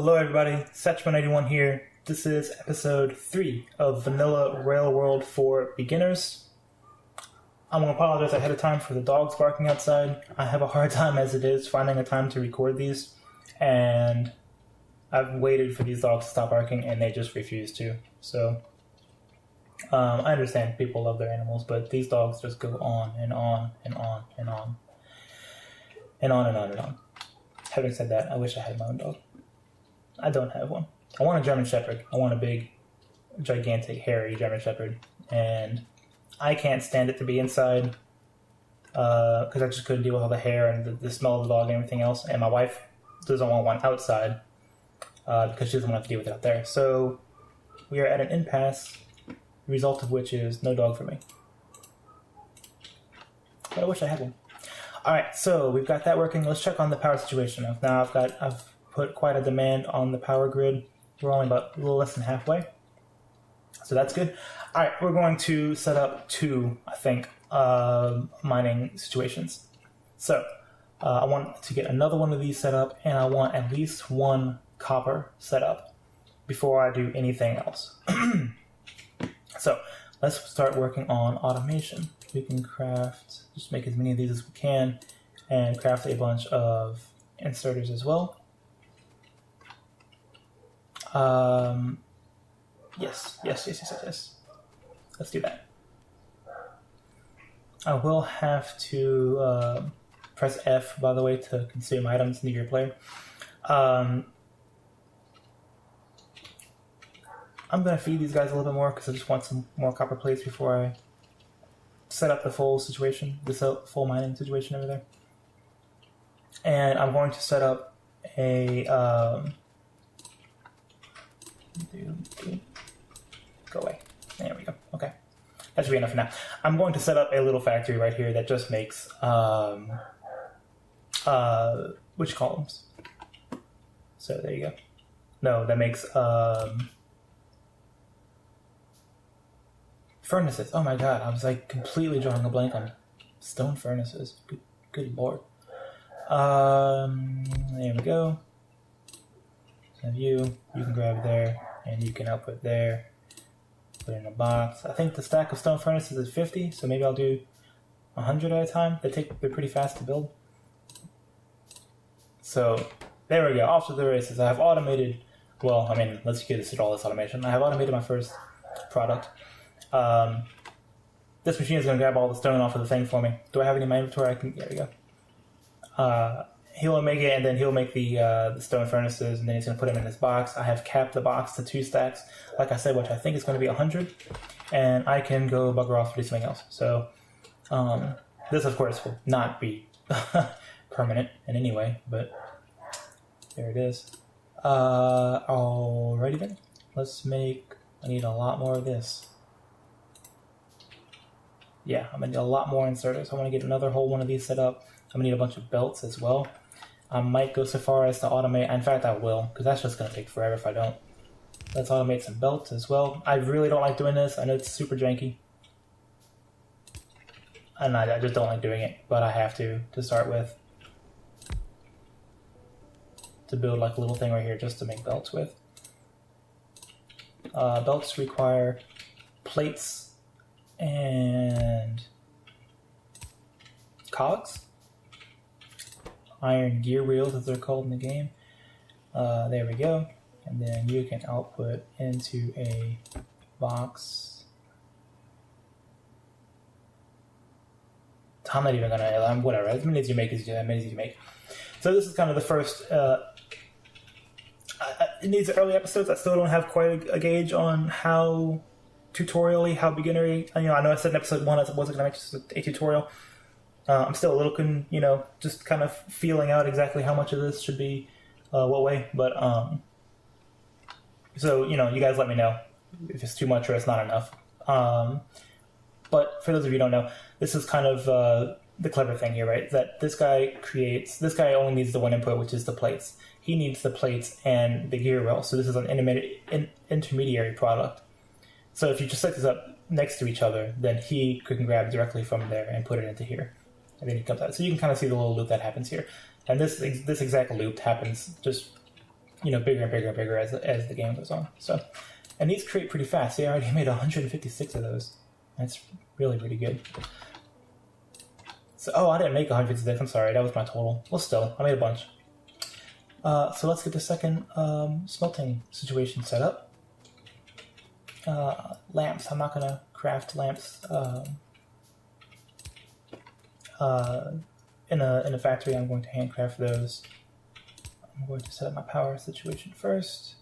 Hello everybody, Satchman81 here. This is episode 3 of Vanilla Railworld for Beginners. I'm going to apologize ahead of time for the dogs barking outside. I have a hard time as it is finding a time to record these, and I've waited for these dogs to stop barking and they just refuse to. So, I understand people love their animals, but these dogs just go on and on and on and on. And on and on and on. Having said that, I wish I had my own dog. I don't have one. I want a German Shepherd. I want a big, gigantic, hairy German Shepherd. And I can't stand it to be inside because I just couldn't deal with all the hair and the smell of the dog and everything else. And my wife doesn't want one outside because she doesn't want to deal with it out there. So we are at an impasse, the result of which is no dog for me. But I wish I had one. Alright, so we've got that working. Let's check on the power situation now. Now I've put quite a demand on the power grid. We're only about a little less than halfway. So that's good. Alright, we're going to set up 2, I think, mining situations. So I want to get another one of these set up, and I want at least 1 copper set up before I do anything else. So let's start working on automation. We can craft, just make as many of these as we can, and craft a bunch of inserters as well. Yes. Let's do that. I will have to press F, by the way, to consume items into your player. I'm going to feed these guys a little bit more because I just want some more copper plates before I set up the full situation, the full mining situation over there. And I'm going to set up a go away. There we go. Okay, that should be enough for now. I'm going to set up a little factory right here that just makes which columns? So there you go. No, that makes furnaces. Oh my god, I was like completely drawing a blank on stone furnaces. Good lord. There we go. So you can grab there, and you can output there. Put it in a box. I think the stack of stone furnaces is 50, so maybe I'll do 100 at a time. They're pretty fast to build. So there we go. Off to the races. I have automated. Well, I mean, let's get to all this automation. I have automated my first product. This machine is going to grab all the stone off of the thing for me. Do I have any in my inventory? There we go. He'll make it, and then he'll make the stone furnaces, and then he's going to put them in this box. I have capped the box to 2 stacks, like I said, which I think is going to be 100, and I can go bugger off to do something else. So this, of course, will not be permanent in any way, but there it is. Alrighty then. I need a lot more of this. Yeah, I'm going to need a lot more inserters. I want to get another whole one of these set up. I'm going to need a bunch of belts as well. I might go so far as to automate. In fact, I will, because that's just going to take forever if I don't. Let's automate some belts as well. I really don't like doing this. I know it's super janky. And I just don't like doing it, but I have to start with. To build like a little thing right here just to make belts with. Belts require plates and cogs. Iron gear wheels, as they're called in the game. There we go. And then you can output into a box. I'm not even gonna, whatever. As many as you make, So this is kind of the first, in these early episodes, I still don't have quite a gauge on how tutorially, how beginnery. I know I said in episode 1 I wasn't going to make just a tutorial. I'm still a little, just kind of feeling out exactly how much of this should be what way. But, so, you guys let me know if it's too much or it's not enough. But for those of you who don't know, this is kind of the clever thing here, right? That this guy only needs the one input, which is the plates. He needs the plates and the gear wheel. So this is an intermediary product. So if you just set this up next to each other, then he can grab directly from there and put it into here. And then he comes out. So you can kind of see the little loop that happens here. And this exact loop happens just bigger and bigger and bigger as the game goes on. So, and these create pretty fast. See, I already made 156 of those. That's really, really good. So, I didn't make 156. I'm sorry, that was my total. Well, still, I made a bunch. So let's get the second smelting situation set up. Lamps. I'm not gonna craft lamps in a factory. I'm going to handcraft those. I'm going to set up my power situation first.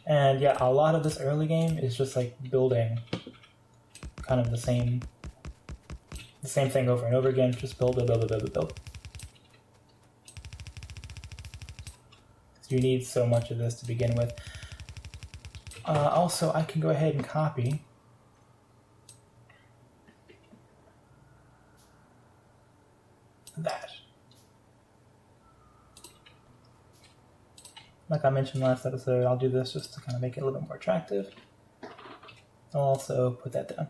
And yeah, a lot of this early game is just like building kind of the same thing over and over again. Just build. So you need so much of this to begin with. Also, I can go ahead and copy that. Like I mentioned last episode, I'll do this just to kind of make it a little bit more attractive. I'll also put that down.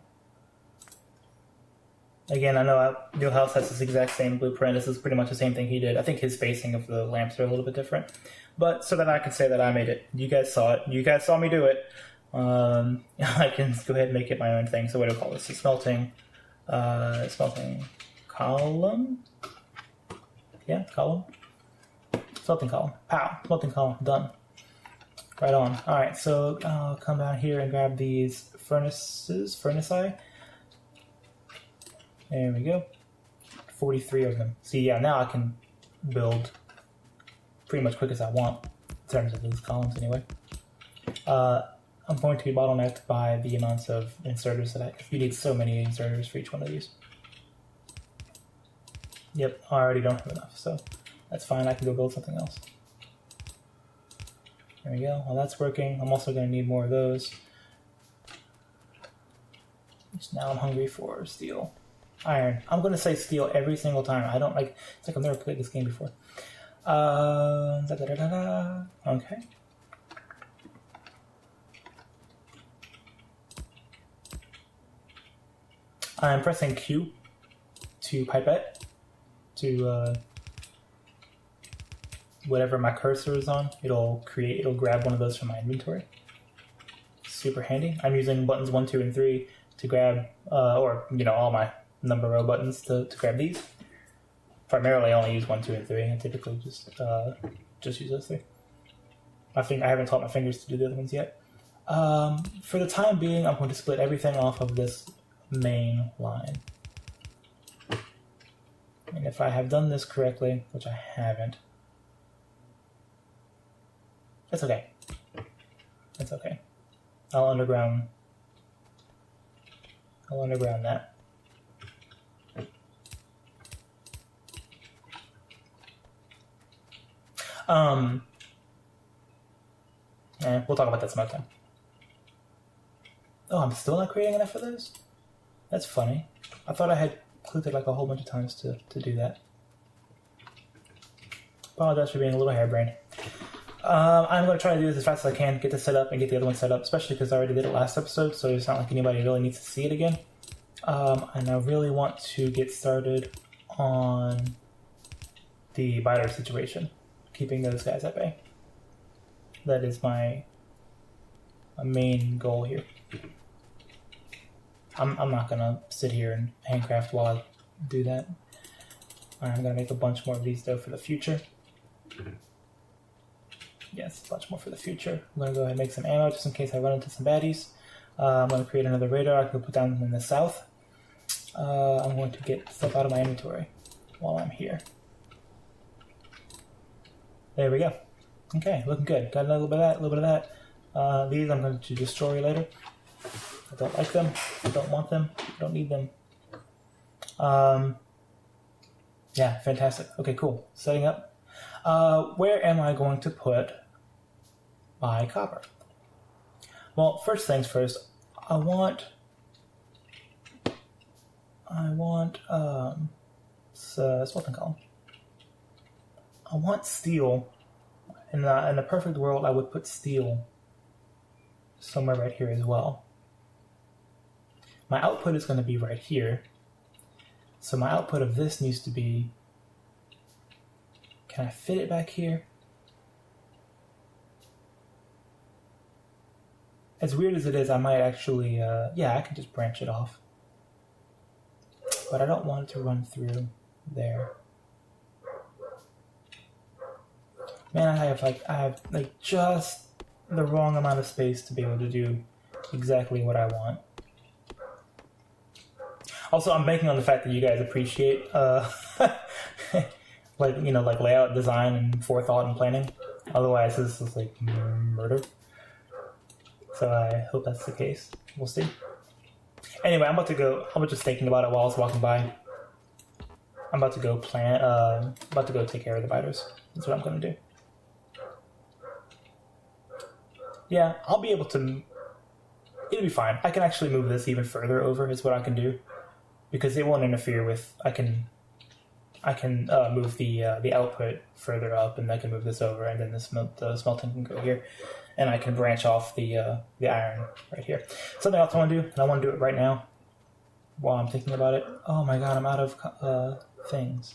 Again, I know Newhouse has this exact same blueprint. This is pretty much the same thing he did. I think his spacing of the lamps are a little bit different. But so that I can say that I made it. You guys saw it. You guys saw me do it. I can go ahead and make it my own thing. So what do I call this? A smelting column? Yeah, column. Smelting column. Pow. Smelting column. Done. Right on. Alright, so I'll come down here and grab these furnace-eye. There we go. 43 of them. See, yeah, now I can build pretty much quick as I want in terms of these columns anyway. I'm going to be bottlenecked by the amounts of inserters that you need so many inserters for each one of these. Yep, I already don't have enough, so that's fine. I can go build something else. There we go. Well, that's working. I'm also going to need more of those. So now I'm hungry for steel. Iron. I'm going to say steel every single time. I don't like... It's like I've never played this game before. Okay. I'm pressing Q to pipette to whatever my cursor is on. It'll grab one of those from my inventory. Super handy. I'm using buttons 1, 2, and 3 to grab, all my number row buttons to grab these. Primarily, I only use 1, 2, and 3. I typically just use those 3. I haven't taught my fingers to do the other ones yet. For the time being, I'm going to split everything off of this main line. And if I have done this correctly, which I haven't, that's okay. That's okay. I'll underground that. We'll talk about that some other time. Oh, I'm still not creating enough of those? That's funny. I thought I had clicked it like a whole bunch of times to do that. Apologize for being a little harebrained. I'm going to try to do this as fast as I can, get this set up and get the other one set up, especially because I already did it last episode, so it's not like anybody really needs to see it again. And I really want to get started on the biter situation, keeping those guys at bay. That is my main goal here. I'm not going to sit here and handcraft while I do that. I'm going to make a bunch more of these, though, for the future. Yes, a bunch more for the future. I'm going to go ahead and make some ammo just in case I run into some baddies. I'm going to create another radar I can put down in the south. I'm going to get stuff out of my inventory while I'm here. There we go. Okay, looking good. Got a little bit of that, These I'm going to destroy later. I don't like them. I don't want them. I don't need them. Yeah, fantastic. Okay, cool. Setting up. Where am I going to put my copper? Well, first things first, I want smelting column. I want steel. In a perfect world, I would put steel somewhere right here as well. My output is going to be right here. So my output of this needs to be Can I fit it back here? As weird as it is, I might actually, yeah, I can just branch it off. But I don't want it to run through there. Man, I have just the wrong amount of space to be able to do exactly what I want. Also, I'm banking on the fact that you guys appreciate, like layout, design, and forethought and planning. Otherwise, this is like murder. So I hope that's the case. We'll see. Anyway, I'm about to go. I was just thinking about it while I was walking by. I'm about to go about to go take care of the biters. That's what I'm going to do. Yeah, I'll be able to. It'll be fine. I can actually move this even further over. Is what I can do, because it won't interfere with. I can move the output further up, and I can move this over, and then the smelting can go here. And I can branch off the iron right here. Something else I want to do, and I want to do it right now while I'm thinking about it. Oh my god, I'm out of things.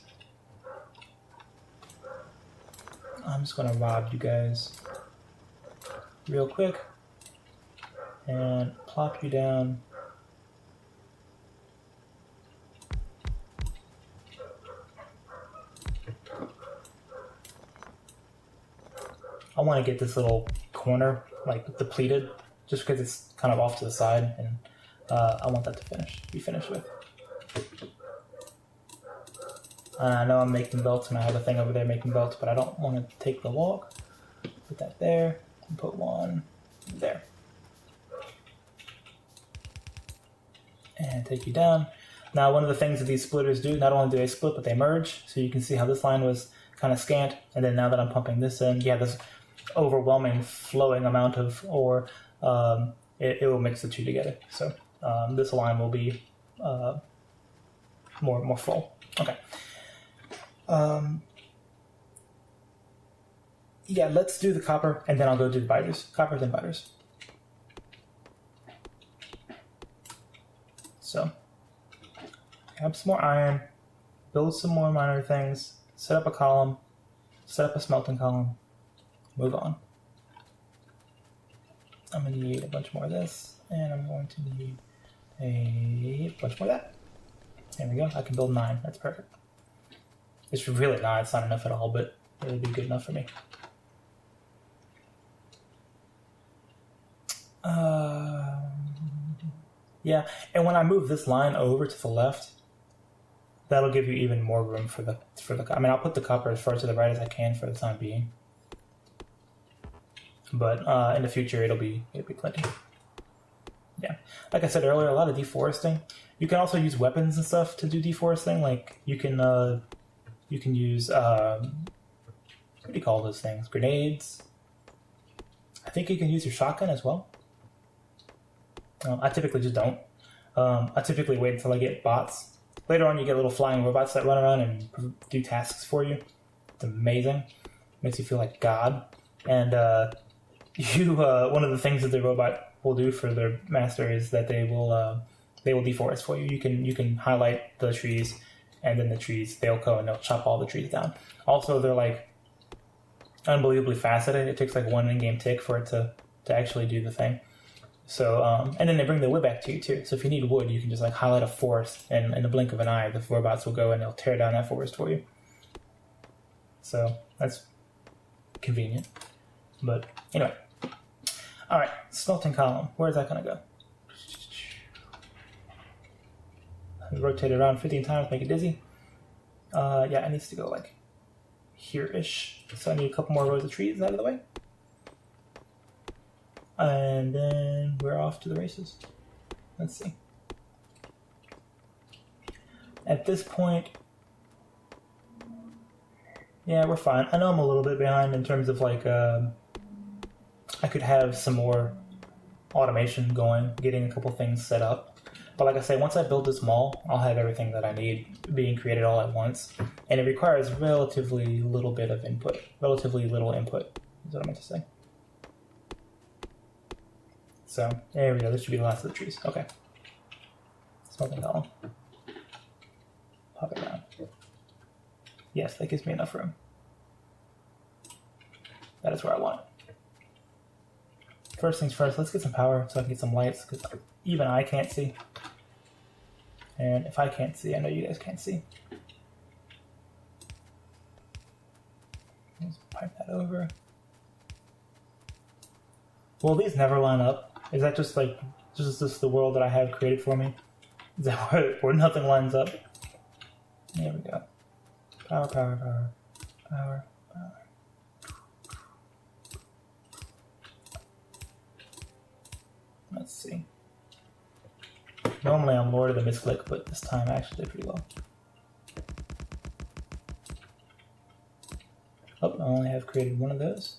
I'm just going to rob you guys real quick and plop you down. I want to get this little corner like depleted just because it's kind of off to the side, and I want that to be finished with. I know I'm making belts and I have a thing over there making belts, but I don't want to take the walk. Put that there and put one there. And take you down. Now, one of the things that these splitters do, not only do they split, but they merge. So you can see how this line was kind of scant, and then now that I'm pumping this in, you have this overwhelming flowing amount of ore. It will mix the two together. So this line will be more full. Okay. Yeah, let's do the copper, and then I'll go do the biters. Copper, then biters. So, grab some more iron, build some more minor things, set up a column, set up a smelting column, move on. I'm going to need a bunch more of this, and I'm going to need a bunch more of that. There we go. I can build 9. That's perfect. It's really not. It's not enough at all, but it would be good enough for me. Yeah, and when I move this line over to the left, that'll give you even more room for the. I mean, I'll put the copper as far to the right as I can for the time being. But in the future, it'll be plenty. Yeah, like I said earlier, a lot of deforesting. You can also use weapons and stuff to do deforesting. Like you can use what do you call those things? Grenades. I think you can use your shotgun as well. I typically just don't. I typically wait until I get bots. Later on, you get little flying robots that run around and do tasks for you. It's amazing. Makes you feel like God. And one of the things that the robot will do for their master is that they will deforest for you. You can highlight the trees, and then the trees, they'll go and they'll chop all the trees down. Also, they're like unbelievably faceted. It takes like one in-game tick for it to actually do the thing. So, and then they bring the wood back to you too. So if you need wood, you can just like highlight a forest, and in the blink of an eye, the robots will go and they'll tear down that forest for you. So that's convenient. But anyway, all right, smelting column. Where's that gonna go? Rotate it around 15 times, make it dizzy. Yeah, it needs to go like here-ish. So I need a couple more rows of trees out of the way. And then we're off to the races. Let's see. At this point, yeah, we're fine. I know I'm a little bit behind in terms of like, I could have some more automation going, getting a couple things set up. But like I say, once I build this mall, I'll have everything that I need being created all at once. And it requires relatively little bit of input. Relatively little input is what I meant to say. So, there we go. This should be the last of the trees. Okay. Smelting column. Pop it down. Yes, that gives me enough room. That is where I want it. First things first, let's get some power so I can get some lights, because even I can't see. And if I can't see, I know you guys can't see. Let's pipe that over. Will these never line up? Is that just like, just the world that I have created for me? Is that where nothing lines up? There we go. Power, power, power, power, power. Let's see. Normally I'm Lord of the Misclick, but this time I actually did pretty well. Oh, I only have created one of those.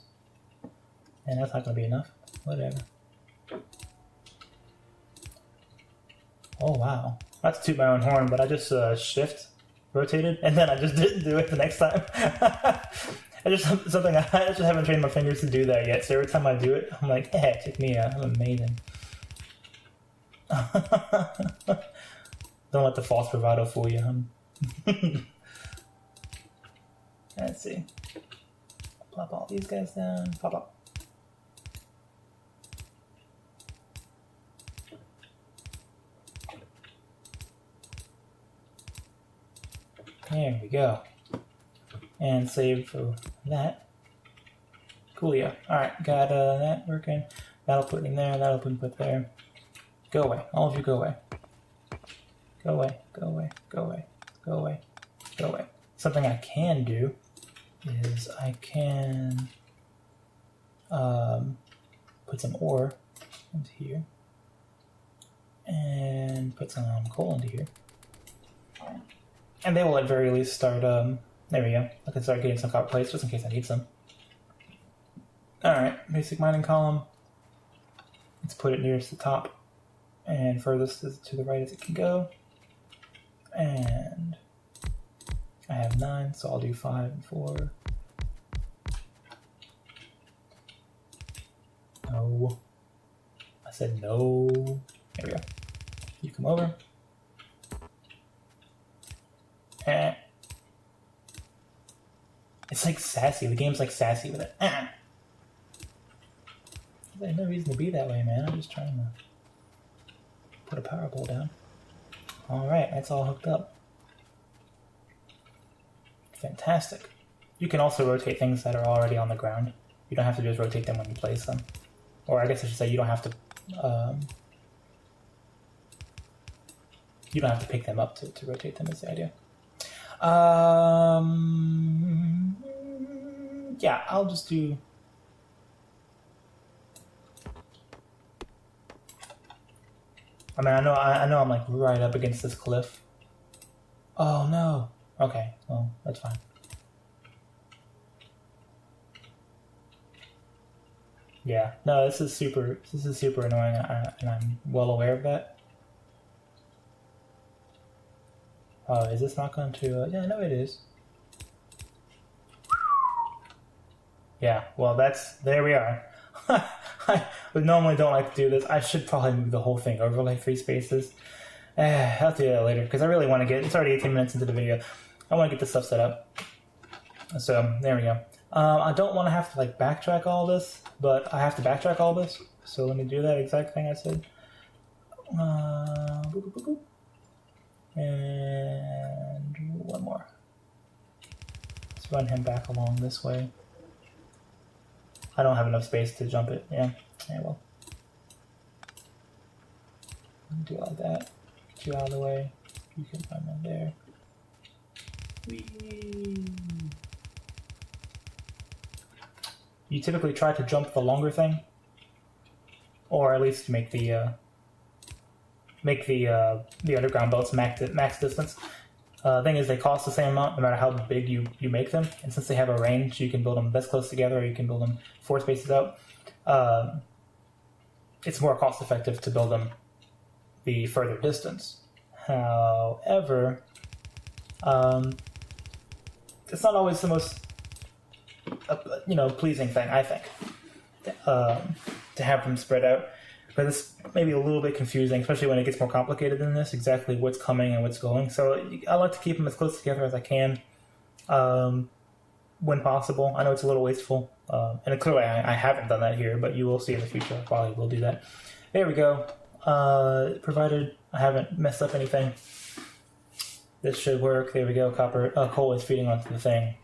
And that's not going to be enough. Whatever. Oh, wow. Not to toot my own horn, but I just shift rotated, and then I just didn't do it the next time. I just haven't trained my fingers to do that yet, so every time I do it, I'm like, check me out, I'm amazing. Don't let the false bravado fool you, Let's see. Plop all these guys down. Pop up. There we go. And save for that. Coolio. Alright, got that working. That'll put in there, that'll put there. Go away. All of you go away. Go away, go away, go away, go away, go away. Something I can do is I can put some ore into here and put some coal into here. And they will at very least start, there we go. I can start getting some copper plates just in case I need some. Alright, basic mining column. Let's put it nearest the top and furthest to the right as it can go. And I have 9, so I'll do 5 and 4. No. I said no. There we go. You come over. It's like sassy. The game's like sassy with it. There's no reason to be that way, man. I'm just trying to put a power pole down. Alright, that's all hooked up. Fantastic. You can also rotate things that are already on the ground. You don't have to just rotate them when you place them. Or I guess I should say you don't have to pick them up to rotate them is the idea. Yeah, I'll just do... I mean, I know I'm like right up against this cliff. Oh no. Okay, well, that's fine. Yeah, no, this is super annoying, and I'm well aware of that. Oh, is this not going to... yeah, no, it is. Yeah, well, there we are. I normally don't like to do this. I should probably move the whole thing over like 3 spaces. I'll do that later, because I really want to get... It's already 18 minutes into the video. I want to get this stuff set up. So, there we go. I don't want to have to like backtrack all this, but I have to backtrack all this. So let me do that exact thing I said. Boop, boop, boop, boop. And one more. Let's run him back along this way. I don't have enough space to jump it. Yeah, well. Do it like that. Get you out of the way. You can find them there. Whee! You typically try to jump the longer thing, or at least make the underground boats max distance. Thing is, they cost the same amount no matter how big you make them, and since they have a range, you can build them this close together, or you can build them 4 spaces out. It's more cost effective to build them the further distance. However, it's not always the most pleasing thing, I think, to have them spread out. But it's maybe a little bit confusing, especially when it gets more complicated than this, exactly what's coming and what's going. So I like to keep them as close together as I can. when possible. I know it's a little wasteful, and clearly I haven't done that here, but you will see in the future. I probably will do that. There we go. Provided I haven't messed up anything. This should work. There we go. Copper coal is feeding onto the thing.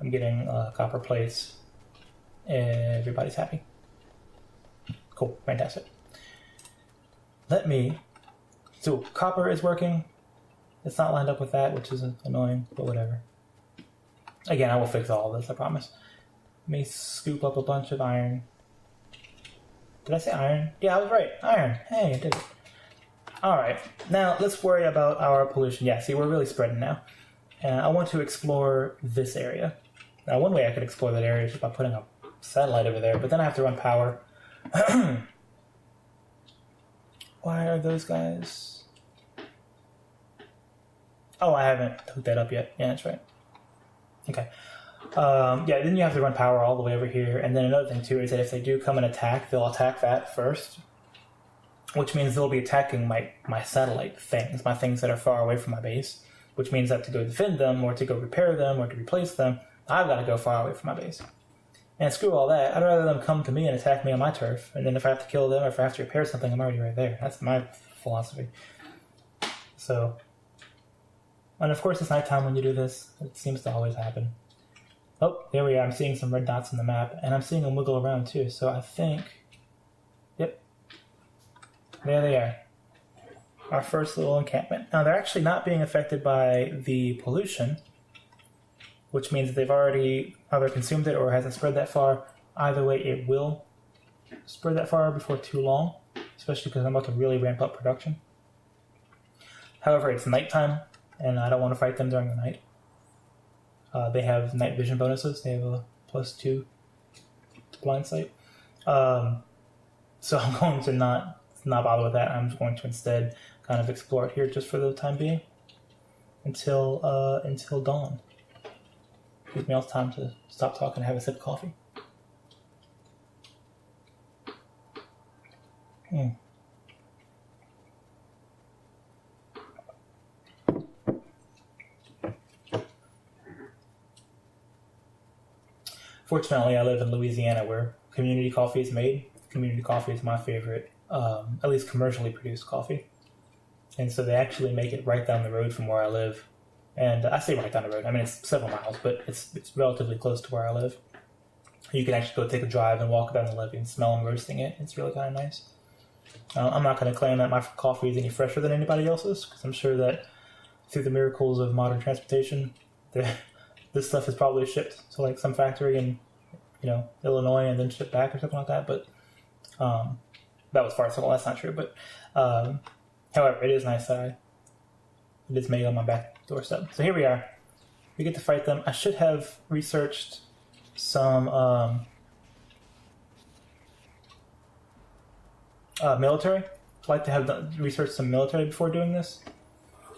I'm getting copper plates. Everybody's happy. Cool. Fantastic. So copper is working. It's not lined up with that, which is annoying, but whatever. Again, I will fix all of this, I promise. Let me scoop up a bunch of iron. Did I say iron? Yeah, I was right. Iron. Hey, I did it. Alright, now let's worry about our pollution. Yeah, see, we're really spreading now. And I want to explore this area. Now, one way I could explore that area is just by putting a satellite over there, but then I have to run power. Why are those guys... Oh, I haven't hooked that up yet. Yeah, that's right. Okay. Yeah, then you have to run power all the way over here. And then another thing, too, is that if they do come and attack, they'll attack that first. Which means they'll be attacking my satellite things, my things that are far away from my base. Which means that to go defend them, or to go repair them, or to replace them, I've got to go far away from my base. And screw all that. I'd rather them come to me and attack me on my turf. And then if I have to kill them, or if I have to repair something, I'm already right there. That's my philosophy. So... And of course it's nighttime when you do this. It seems to always happen. Oh, there we are. I'm seeing some red dots on the map. And I'm seeing them wiggle around too. So I think... Yep. There they are. Our first little encampment. Now they're actually not being affected by the pollution. Which means that they've already either consumed it or hasn't spread that far. Either way, it will spread that far before too long. Especially because I'm about to really ramp up production. However, it's nighttime. And I don't want to fight them during the night. They have night vision bonuses. They have a +2 to blind sight. So I'm going to not bother with that. I'm just going to instead kind of explore it here just for the time being. Until dawn. Gives me all the time to stop talking and have a sip of coffee. Fortunately, I live in Louisiana where community coffee is made. Community coffee is my favorite, at least commercially produced coffee. And so they actually make it right down the road from where I live. And I say right down the road. I mean, it's several miles, but it's relatively close to where I live. You can actually go take a drive and walk down the levee and smell them roasting it. It's really kind of nice. I'm not going to claim that my coffee is any fresher than anybody else's, because I'm sure that through the miracles of modern transportation, this stuff is probably shipped to like some factory in, Illinois and then shipped back or something like that. But that was farcical. That's not true. But however, it is nice that it is made on my back doorstep. So here we are. We get to fight them. I should have researched some military. I'd like to have researched some military before doing this.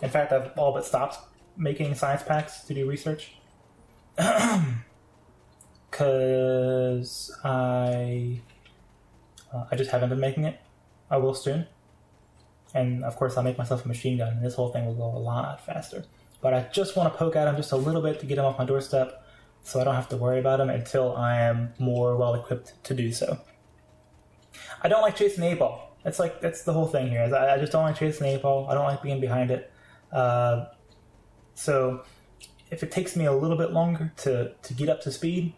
In fact, I've all but stopped making science packs to do research. Because I just haven't been making it. I will soon. And of course I'll make myself a machine gun and this whole thing will go a lot faster. But I just want to poke at them just a little bit to get them off my doorstep so I don't have to worry about them until I am more well equipped to do so. I don't like chasing the 8-ball. That's the whole thing here. I just don't like chasing the 8-ball. I don't like being behind it. So if it takes me a little bit longer to get up to speed,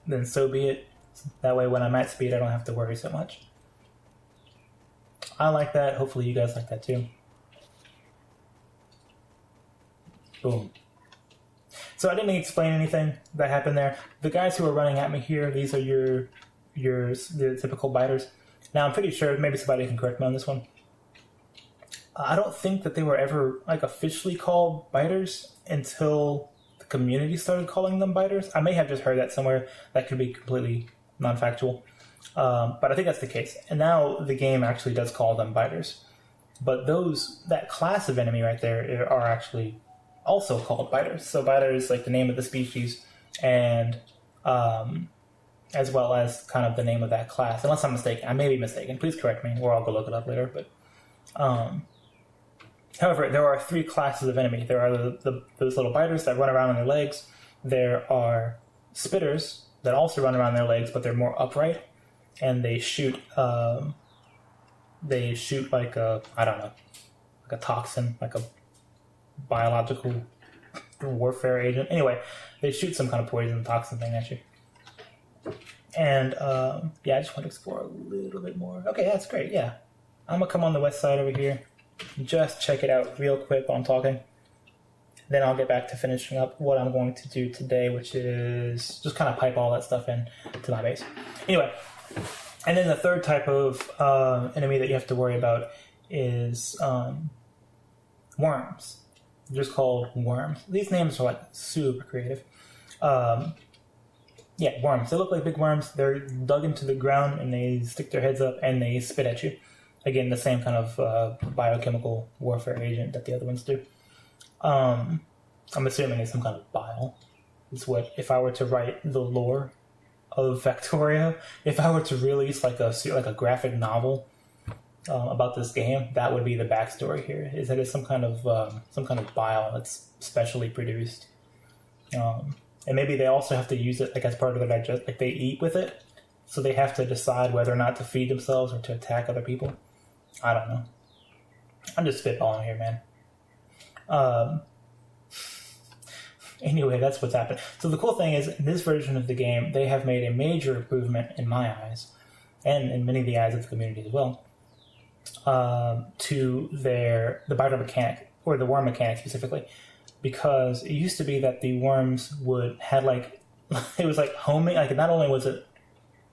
then so be it. That way when I'm at speed I don't have to worry so much. I like that. Hopefully you guys like that too. Boom. So I didn't explain anything that happened there. The guys who are running at me here, these are the typical biters. Now I'm pretty sure, maybe somebody can correct me on this one. I don't think that they were ever officially called biters until the community started calling them biters. I may have just heard that somewhere. That could be completely non-factual. But I think that's the case. And now the game actually does call them biters. But that class of enemy right there are actually also called biters. So biters is like the name of the species, and as well as kind of the name of that class. Unless I'm mistaken. I may be mistaken. Please correct me, or I'll go look it up later. But however, there are 3 classes of enemy. There are those little biters that run around on their legs. There are spitters that also run around their legs, but they're more upright, and they shoot like a, I don't know, like a toxin, like a biological warfare agent. Anyway, they shoot some kind of poison toxin thing at you. And yeah, I just want to explore a little bit more. Okay, that's great. Yeah, I'm gonna come on the west side over here, just check it out real quick while I'm talking. Then I'll get back to finishing up what I'm going to do today, which is just kind of pipe all that stuff in to my base. Anyway, and then the third type of enemy that you have to worry about is worms. They're just called worms. These names are like super creative. Yeah, worms. They look like big worms. They're dug into the ground and they stick their heads up and they spit at you. Again, the same kind of biochemical warfare agent that the other ones do. I'm assuming it's some kind of bile. It's what, if I were to write the lore of Factorio, if I were to release like a graphic novel about this game, that would be the backstory here. Is that it's some kind of bile that's specially produced, and maybe they also have to use it like as part of their digest. Like they eat with it, so they have to decide whether or not to feed themselves or to attack other people. I don't know. I'm just spitballing here, man. Anyway, that's what's happened. So the cool thing is, in this version of the game, they have made a major improvement in my eyes, and in many of the eyes of the community as well, to the biter mechanic, or the worm mechanic specifically, because it used to be that the worms had like, it was like homing, like not only was it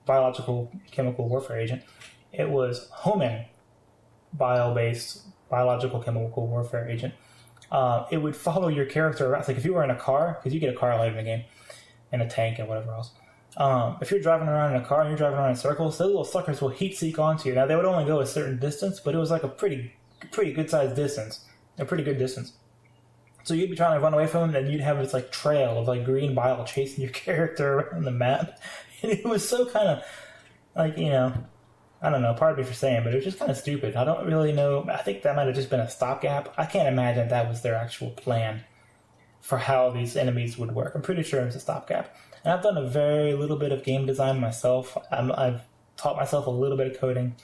biological chemical warfare agent, it was homing bio-based biological chemical warfare agent. It would follow your character around. It's like if you were in a car, because you get a car later in the game, and a tank and whatever else. If you're driving around in a car and you're driving around in circles, those little suckers will heat seek onto you. Now, they would only go a certain distance, but it was like a pretty good-sized distance. A pretty good distance. So you'd be trying to run away from them, and you'd have this like trail of like green bile chasing your character around the map. And it was so kind of like, you know, I don't know, pardon me for saying, but it was just kind of stupid. I don't really know. I think that might have just been a stopgap. I can't imagine that was their actual plan for how these enemies would work. I'm pretty sure it was a stopgap. And I've done a very little bit of game design myself. I've taught myself a little bit of coding.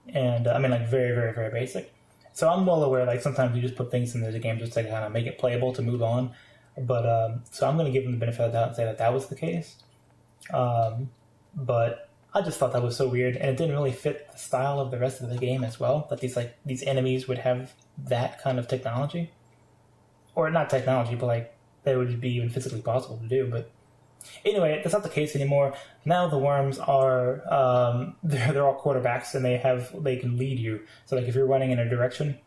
And I mean, like very, very, very basic. So I'm well aware, like sometimes you just put things into the game just to kind of make it playable to move on. But so I'm going to give them the benefit of the doubt and say that was the case. But I just thought that was so weird, and it didn't really fit the style of the rest of the game as well, that these enemies would have that kind of technology. Or not technology, but like that would be even physically possible to do. But anyway, that's not the case anymore. Now the worms are they're all quarterbacks, and they can lead you. So like if you're running in a direction,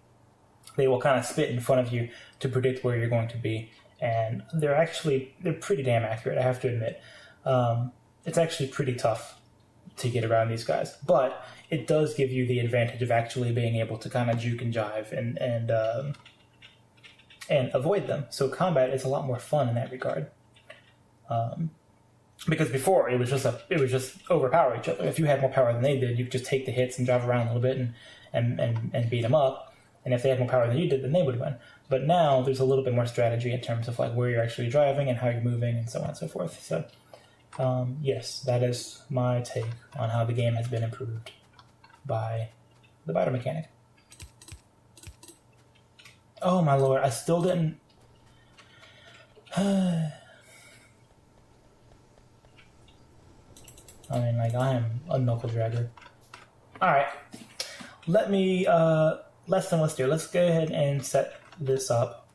they will kind of spit in front of you to predict where you're going to be. And they're pretty damn accurate, I have to admit. It's actually pretty tough to get around these guys, but it does give you the advantage of actually being able to kind of juke and jive and avoid them. So combat is a lot more fun in that regard. Because before it was just overpower each other. If you had more power than they did, you could just take the hits and drive around a little bit and beat them up. And if they had more power than you did, then they would win. But now there's a little bit more strategy in terms of like where you're actually driving and how you're moving and so on and so forth. So yes, that is my take on how the game has been improved by the biter mechanic. Oh my lord, I still didn't... I mean, like, I am a knuckle dragger. Alright, let me, let's do. Let's go ahead and set this up.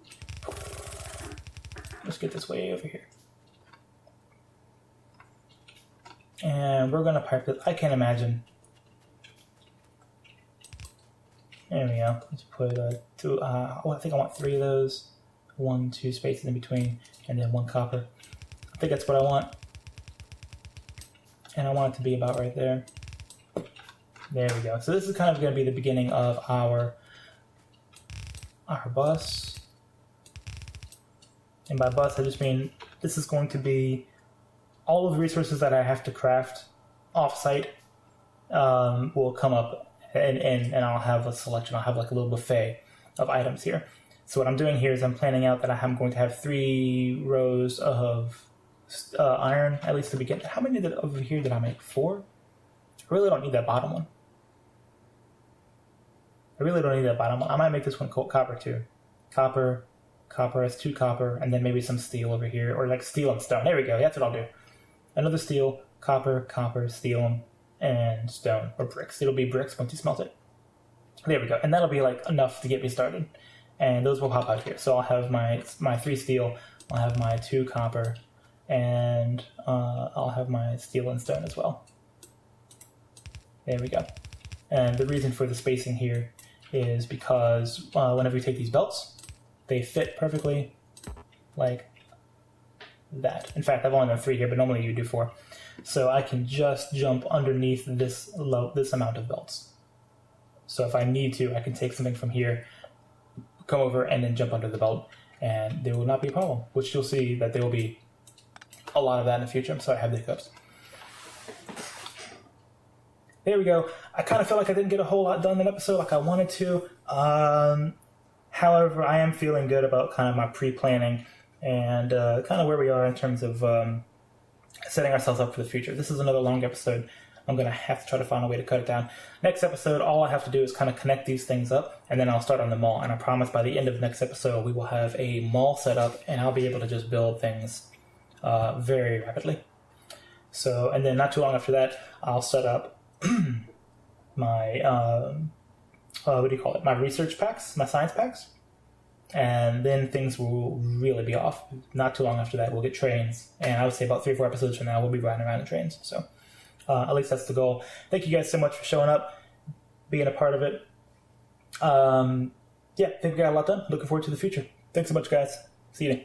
Let's get this way over here. And we're going to pipe it. I can't imagine. There we go. Let's put two. I think I want 3 of those. 1, 2 spaces in between, and then 1 copper. I think that's what I want. And I want it to be about right there. There we go. So this is kind of going to be the beginning of our bus. And by bus, I just mean this is going to be all of the resources that I have to craft off-site will come up, and I'll have a selection. I'll have like a little buffet of items here. So what I'm doing here is I'm planning out that I'm going to have 3 rows of iron, at least to begin. How many over here did I make? 4? I really don't need that bottom one. I might make this one copper too. Copper, that's 2 copper, and then maybe some steel over here, or like steel and stone. There we go, that's what I'll do. Another steel, copper, steel, and stone, or bricks. It'll be bricks once you smelt it. There we go, and that'll be like enough to get me started. And those will pop out here. So I'll have my 3 steel, I'll have my 2 copper, and I'll have my steel and stone as well. There we go. And the reason for the spacing here is because whenever you take these belts, they fit perfectly like that. In fact, I've only done 3 here, but normally you do 4. So I can just jump underneath this amount of belts. So if I need to, I can take something from here, come over, and then jump under the belt, and there will not be a problem, which you'll see that there will be a lot of that in the future. I'm sorry, I have the hiccups. There we go. I kind of feel like I didn't get a whole lot done in an episode like I wanted to. However, I am feeling good about kind of my pre-planning and kind of where we are in terms of setting ourselves up for the future. This is another long episode. I'm going to have to try to find a way to cut it down. Next episode, all I have to do is kind of connect these things up, and then I'll start on the mall. And I promise by the end of the next episode, we will have a mall set up, and I'll be able to just build things very rapidly. So, and then not too long after that, I'll set up my, my research packs, my science packs. And then things will really be off. Not too long after that, we'll get trains. And I would say about 3 or 4 episodes from now, we'll be riding around in trains. So at least that's the goal. Thank you guys so much for showing up, being a part of it. I think we got a lot done. Looking forward to the future. Thanks so much, guys. See you then.